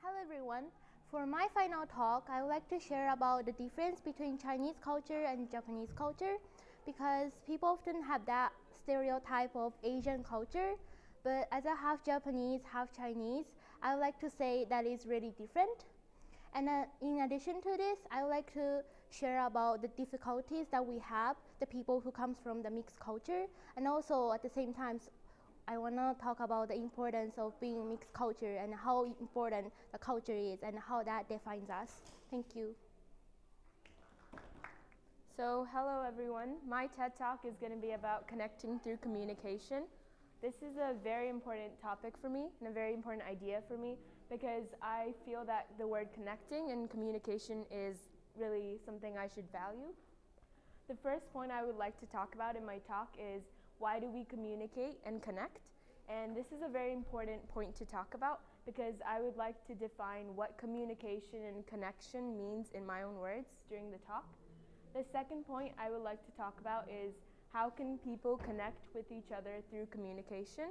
Hello everyone. For my final talk, I would like to share about the difference between Chinese culture and Japanese culture because people often have that stereotype of Asian culture, but as a half Japanese, half Chinese, I would like to say that is really different. And in addition to this, I would like to share about the difficulties that we have, the people who comes from the mixed culture, and also at the same time, I want to talk about the importance of being mixed culture and how important the culture is and how that defines us. Thank you. So hello everyone, my TED Talk is going to be about connecting through communication. This is a very important topic for me and a very important idea for me because I feel that the word connecting and communication is really something I should value. The first point I would like to talk about in my talk is why do we communicate and connect? And this is a very important point to talk about because I would like to define what communication and connection means in my own words during the talk. The second point I would like to talk about is how can people connect with each other through communication?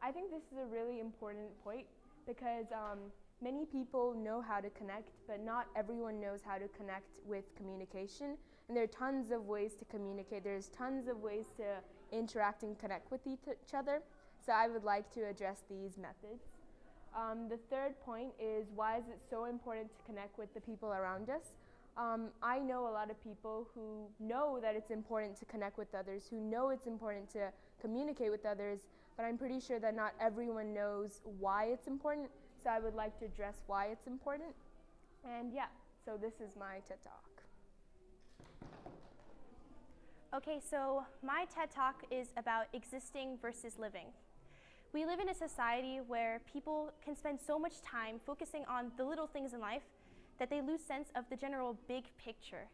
I think this is a really important point because many people know how to connect, but not everyone knows how to connect with communication. And there are tons of ways to communicate. There's tons of ways to interact and connect with each other. So I would like to address these methods. The third point is why is it so important to connect with the people around us? I know a lot of people who know that it's important to connect with others, who know it's important to communicate with others, but I'm pretty sure that not everyone knows why it's important, so I would like to address why it's important. And yeah, so this is my TED Talk. Okay, so my TED Talk is about existing versus living. We live in a society where people can spend so much time focusing on the little things in life that they lose sense of the general big picture.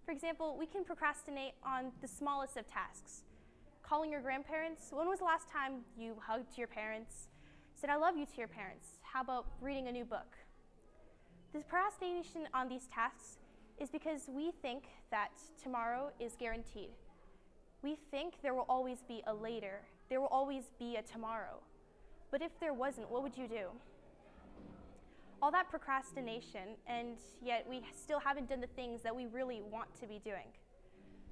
For example, we can procrastinate on the smallest of tasks. Calling your grandparents. When was the last time you hugged your parents? Said I love you to your parents? How about reading a new book? This procrastination on these tasks is because we think that tomorrow is guaranteed. We think there will always be a later. There will always be a tomorrow. But if there wasn't, what would you do? All that procrastination, and yet we still haven't done the things that we really want to be doing.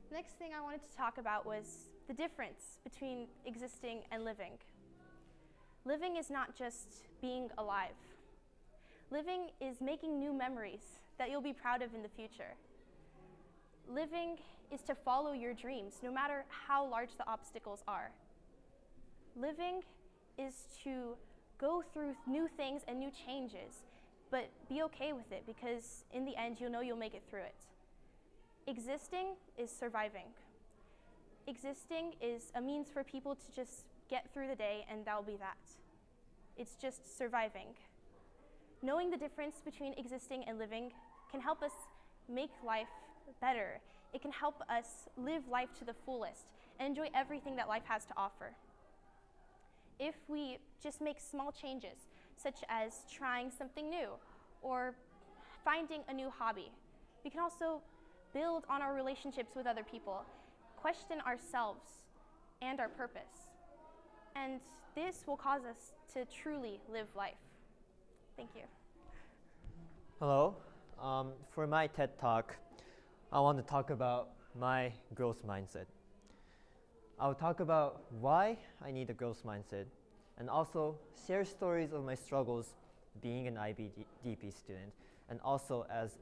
The next thing I wanted to talk about was the difference between existing and living. Living is not just being alive. Living is making new memories that you'll be proud of in the future. Living is to follow your dreams, no matter how large the obstacles are. Living is to go through new things and new changes, but be okay with it because in the end, you'll know you'll make it through it. Existing is surviving. Existing is a means for people to just get through the day and that'll be that. It's just surviving. Knowing the difference between existing and living can help us make life better. It can help us live life to the fullest and enjoy everything that life has to offer. If we just make small changes, such as trying something new or finding a new hobby, we can also build on our relationships with other people, question ourselves and our purpose. And this will cause us to truly live life. Thank you. Hello. For my TED Talk, I want to talk about my growth mindset. I'll talk about why I need a growth mindset and also share stories of my struggles being an IBDP student and also as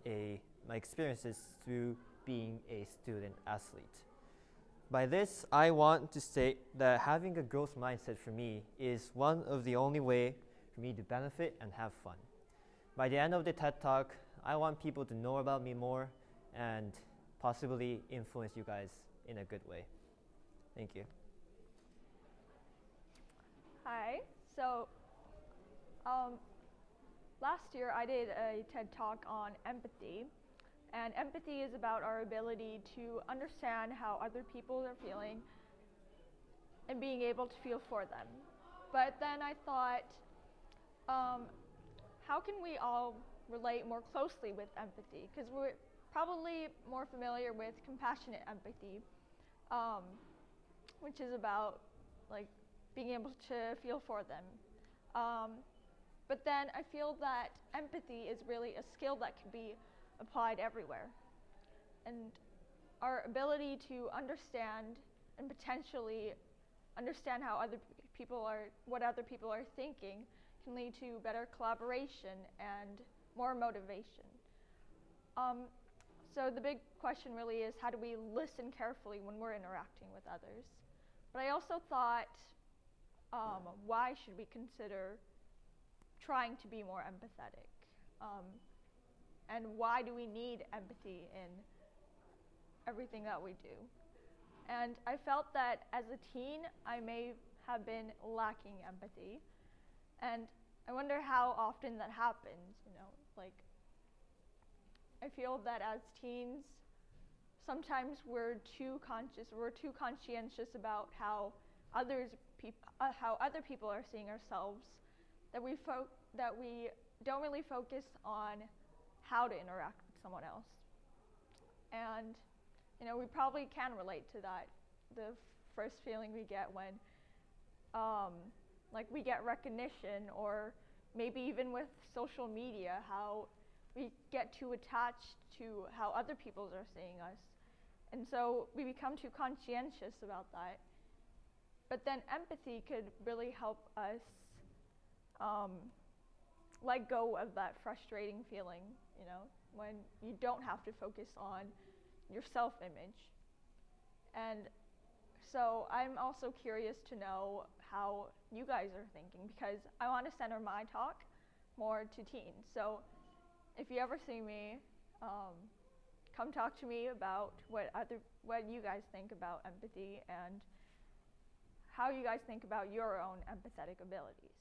my experiences through being a student athlete. By this, I want to state that having a growth mindset for me is one of the only way for me to benefit and have fun. By the end of the TED Talk, I want people to know about me more and possibly influence you guys in a good way. Thank you. Hi. So last year I did a TED Talk on empathy. And empathy is about our ability to understand how other people are feeling and being able to feel for them. But then I thought, how can we all relate more closely with empathy? Because we're probably more familiar with compassionate empathy, which is about like being able to feel for them. But then I feel that empathy is really a skill that can be applied everywhere. And our ability to understand and potentially understand how what other people are thinking can lead to better collaboration and more motivation. So the big question really is, how do we listen carefully when we're interacting with others? But I also thought, why should we consider trying to be more empathetic? And why do we need empathy in everything that we do? And I felt that as a teen, I may have been lacking empathy. And I wonder how often that happens, like, I feel that as teens, sometimes we're too conscientious about how other people are seeing ourselves, that we don't really focus on how to interact with someone else. And we probably can relate to that, the first feeling we get when like we get recognition, or maybe even with social media, how we get too attached to how other people are seeing us. And so we become too conscientious about that. But then empathy could really help us let go of that frustrating feeling, when you don't have to focus on your self-image. And so I'm also curious to know how you guys are thinking, because I want to center my talk more to teens. So if you ever see me, come talk to me about what you guys think about empathy and how you guys think about your own empathetic abilities.